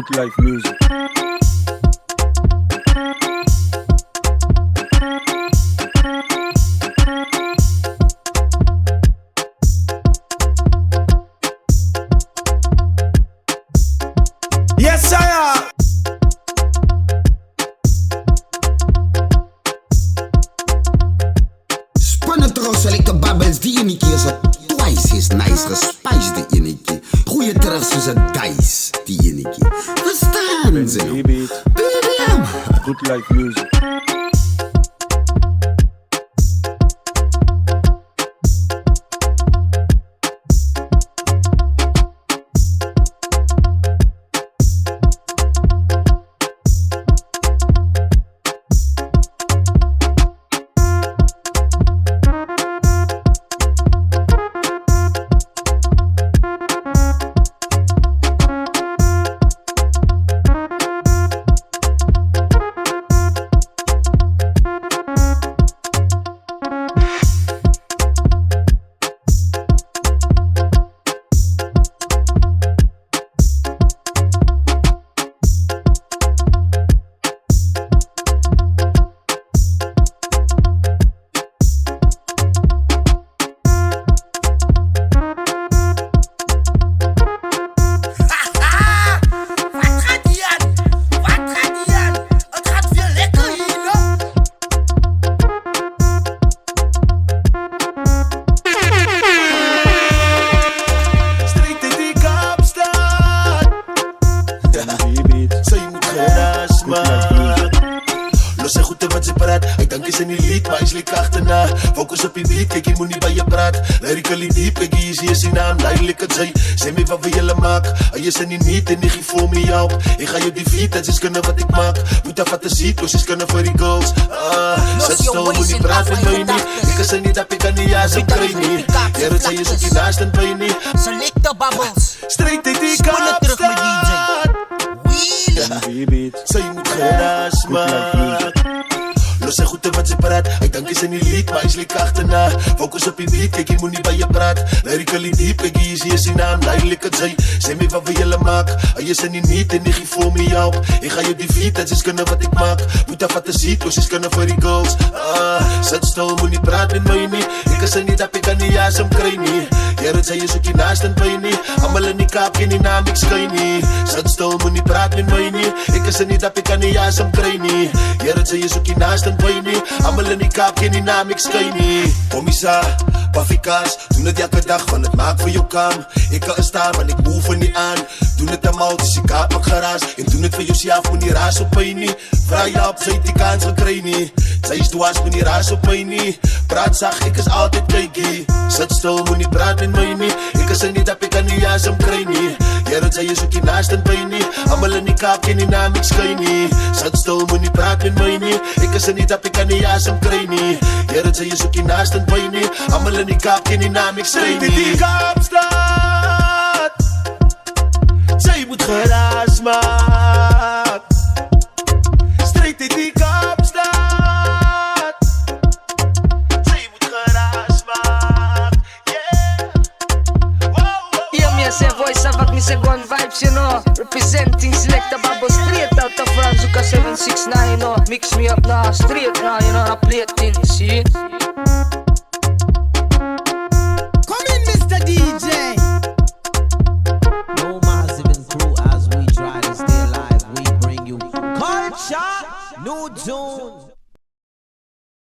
Good life music. Yes, sir. Spannend trouwens, lekker babbels die ene keer zo twice is nice gespice die ene keer. Goeie terug zoals een dice die ene keer. Verstaan ze nou? BBM. Good life music. Los en goed en wat ze praat. Hij dank is in die lied, maar hij slik achterna. Focus op je beat, kijk je moet niet bij je praat. Lyrically diep, kijk je zie je zijn naam. Duidelijk het zij, zeg me wat we jullie maken. Hij is er niet en ik geef voor me jou. Ik ga je defeat, dat is kunnen wat ik maak. Moet dat fantasie, dus is kunnen voor die goals. Zet stil, moet niet praten met mij niet. Ik is er niet, dat ik kan niet, ja, zo krijg niet. Ja, dat zij je zoekt je naast en bij niet. Select the bubbles. Straight in die Spoelen terug met DJ. Wheelie. Zij moet geraas maken. Los en goed en wat ze praat. Hij dank is in die lied, maar hij slik achterna. Focus op je beat, kijk je moet niet bij je praat. Lyrically diep, kijk je zie je zijn naam. Duidelijk het zij, zeg me wat we jullie maken. Hij is er niet en ik geef voor me jou. Ik ga je defeat, dat is kunnen wat ik maak. Moet dat fantasie, dus is kunnen voor die goals. Zet stil, moet niet praten met mij niet. Ik is er niet, dat ik kan niet, ja, zo krijg niet. Ja, dat zij je zoek je naast en bij niet. Allemaal in die kaap, geen naam, ik schijn niet. Zet stil, moet niet praten met mij niet. Ik is er niet, dat ik kan niet, ja, zo krijg niet. Ja, dat zij je zoek je naast en bij niet. Allemaal in die kaap, geen naam, ik schijn niet. Commissar, Pafika's, doen het elke dag, van het maakt voor je kam. Ik kan er staan, maar ik move er niet aan. Doen het allemaal, dus ik kaap mijn garaas. Ik doe het voor jezelf, moet niet raas op mij niet. Vraag je op, zij die kans gekregen niet. Zij is dwaas, moet niet raas op mij niet. Praat zacht, ik is altijd kijkie. Zet stil, moet niet praten met mij niet. Ik is er niet, dat ik kan niet, ja, zo krijg niet. Ja, dat zij je zoek je naast en bij niet. Allemaal in die kaap, geen naam, ik schijn niet. Zet stil, moet niet praten met mij niet. Ik is er niet, dat ik kan niet, ja, zo krijg niet. Ja, dat zij je zoek je naast en bij niet. Allemaal in die kaap, geen naam, ik schijn niet. Die kaap staat. Zij moet geraas maken. Straight in die kaap staat. Zij moet geraas maken. Yeah. Yeah, me say voice of me say gun vibes, you know. Representing select the bubble straight out of Franzuka 769, you know. Mix me up now, straight now, you know. I play it in, see. Come in, Mr. DJ. No massive and crew as we try to stay alive. We bring you culture, new tunes.